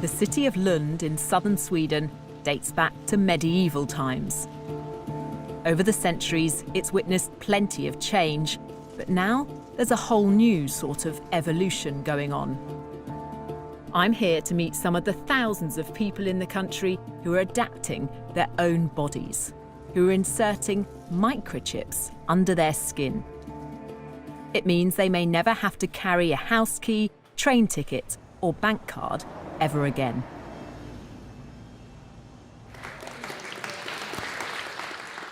The city of Lund in southern Sweden dates back to medieval times. Over the centuries, it's witnessed plenty of change, but now there's a whole new sort of evolution going on. I'm here to meet some of the thousands of people in the country who are adapting their own bodies, who are inserting microchips under their skin. It means they may never have to carry a house key, train ticket or bank card ever again.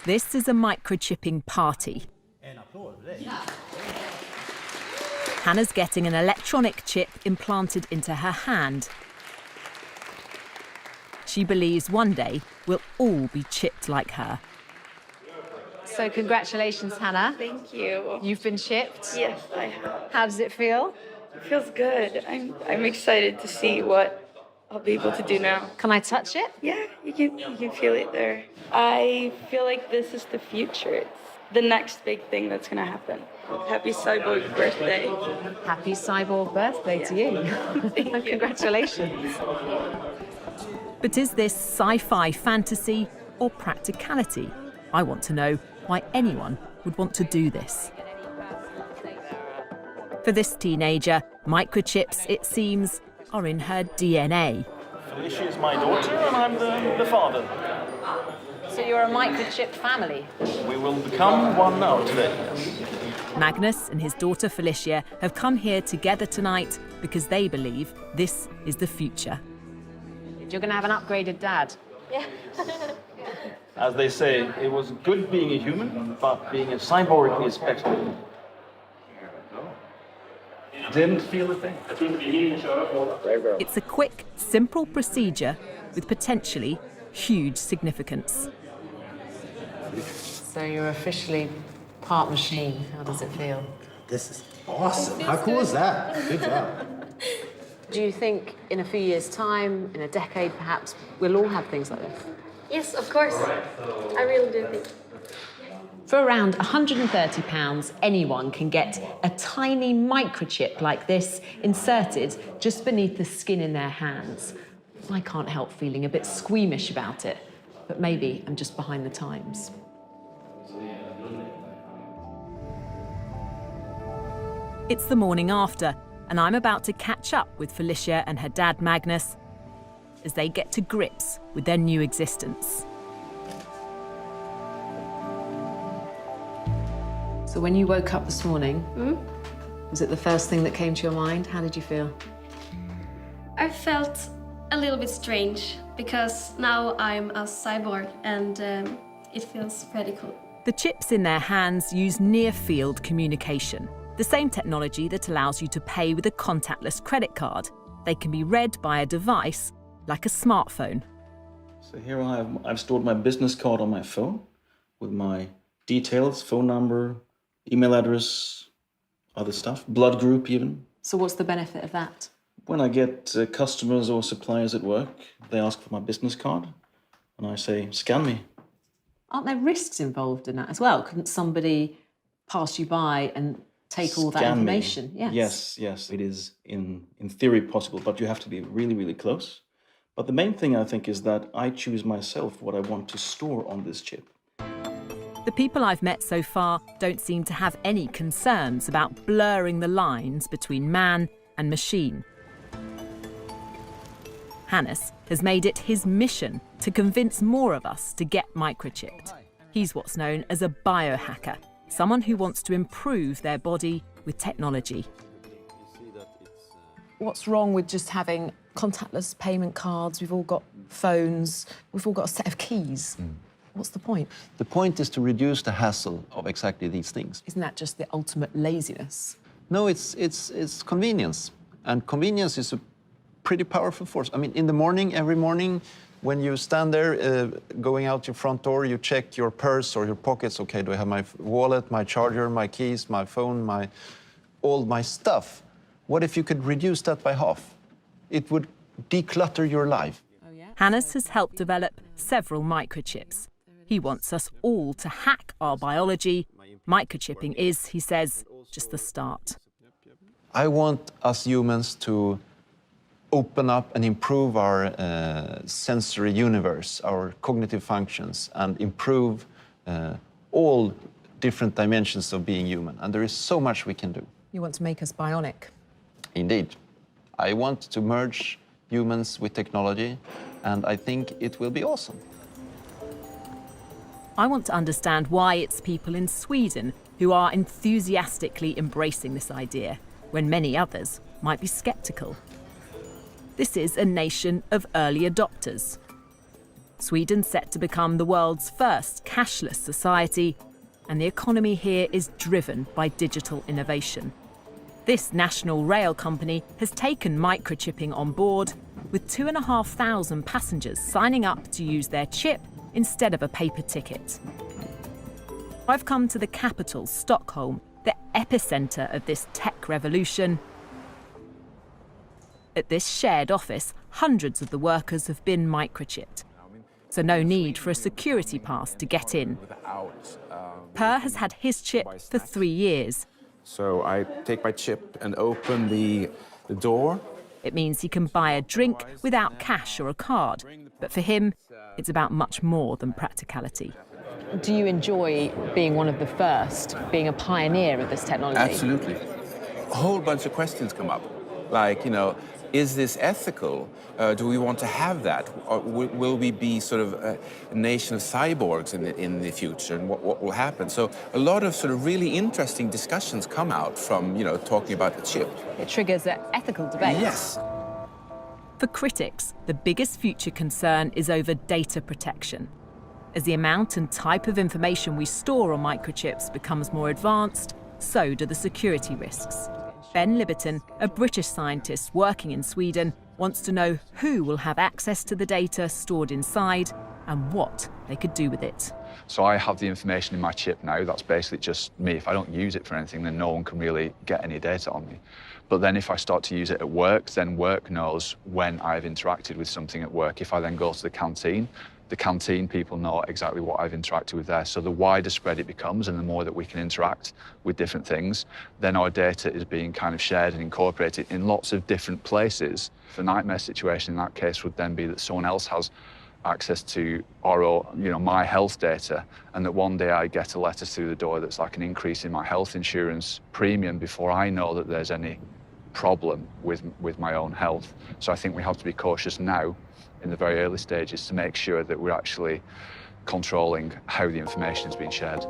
This is a microchipping party. Hannah's getting an electronic chip implanted into her hand. She believes one day we'll all be chipped like her. So congratulations, Hannah. Thank you. You've been chipped? Yes, I have. How does it feel? It feels good. I'm excited to see what I'll be able to do now. Can I touch it? Yeah, you can feel it there. I feel like this is the future. It's the next big thing that's gonna happen. Happy cyborg birthday. Happy cyborg birthday to you. Thank you. Congratulations. But is this sci-fi fantasy or practicality? I want to know why anyone would want to do this. For this teenager, microchips, it seems, are in her DNA. Felicia is my daughter and I'm the father. So you're a microchip family? We will become one now today. Magnus and his daughter Felicia have come here together tonight because they believe this is the future. You're going to have an upgraded dad. Yeah. As they say, it was good being a human, but being a cyborg is better. Didn't feel a thing. It's a quick, simple procedure with potentially huge significance. So you're officially part machine. How does it feel? This is awesome. How cool is that? Good job. Do you think in a few years' time, in a decade perhaps, we'll all have things like this? Yes, of course. I really do think. For around £130, anyone can get a tiny microchip like this inserted just beneath the skin in their hands. I can't help feeling a bit squeamish about it, but maybe I'm just behind the times. It's the morning after, and I'm about to catch up with Felicia and her dad Magnus as they get to grips with their new existence. So when you woke up this morning, was it the first thing that came to your mind? How did you feel? I felt a little bit strange because now I'm a cyborg and it feels pretty cool. The chips in their hands use near-field communication, the same technology that allows you to pay with a contactless credit card. They can be read by a device like a smartphone. So here I've stored my business card on my phone with my details, phone number, email address, other stuff, blood group even. So what's the benefit of that? When I get customers or suppliers at work, they ask for my business card and I say, scan me. Aren't there risks involved in that as well? Couldn't somebody pass you by and take all that Scan me. information? Yes, it is in theory possible, but you have to be really, really close. But the main thing I think is that I choose myself what I want to store on this chip. The people I've met so far don't seem to have any concerns about blurring the lines between man and machine. Hannes has made it his mission to convince more of us to get microchipped. He's what's known as a biohacker, someone who wants to improve their body with technology. What's wrong with just having contactless payment cards? We've all got phones. We've all got a set of keys. What's the point? The point is to reduce the hassle of exactly these things. Isn't that just the ultimate laziness? No, it's convenience. And convenience is a pretty powerful force. I mean, in the morning, every morning, when you stand there going out your front door, you check your purse or your pockets. Okay, do I have my wallet, my charger, my keys, my phone, all my stuff? What if you could reduce that by half? It would declutter your life. Hannes has helped develop several microchips. He wants us all to hack our biology. Microchipping is, he says, just the start. I want us humans to open up and improve our sensory universe, our cognitive functions, and improve all different dimensions of being human. And there is so much we can do. You want to make us bionic? Indeed. I want to merge humans with technology, and I think it will be awesome. I want to understand why it's people in Sweden who are enthusiastically embracing this idea, when many others might be sceptical. This is a nation of early adopters. Sweden's set to become the world's first cashless society, and the economy here is driven by digital innovation. This national rail company has taken microchipping on board, with 2,500 passengers signing up to use their chip instead of a paper ticket. I've come to the capital, Stockholm, the epicenter of this tech revolution. At this shared office, hundreds of the workers have been microchipped, so no need for a security pass to get in. Per has had his chip for 3 years. So I take my chip and open the door. It means he can buy a drink without cash or a card, but for him, it's about much more than practicality. Do you enjoy being one of the first, being a pioneer of this technology? Absolutely. A whole bunch of questions come up, like, you know, is this ethical? Do we want to have that? Or will we be sort of a nation of cyborgs in the future, and what will happen? So a lot of sort of really interesting discussions come out from, you know, talking about the chip. It triggers an ethical debate. Yes. For critics, the biggest future concern is over data protection. As the amount and type of information we store on microchips becomes more advanced, so do the security risks. Ben Libberton, a British scientist working in Sweden, wants to know who will have access to the data stored inside and what they could do with it. So I have the information in my chip now. That's basically just me. If I don't use it for anything, then no one can really get any data on me. But then if I start to use it at work, then work knows when I've interacted with something at work. If I then go to the canteen people know exactly what I've interacted with there. So the wider spread it becomes, and the more that we can interact with different things, then our data is being kind of shared and incorporated in lots of different places. The nightmare situation in that case would then be that someone else has access to my health data, and that one day I get a letter through the door that's like an increase in my health insurance premium before I know that there's any problem with my own health. So I think we have to be cautious now in the very early stages to make sure that we're actually controlling how the information is being shared.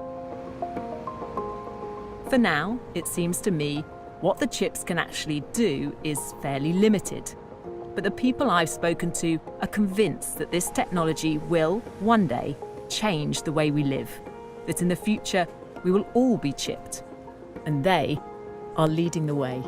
For now, it seems to me, what the chips can actually do is fairly limited. But the people I've spoken to are convinced that this technology will, one day, change the way we live. That in the future, we will all be chipped. And they are leading the way.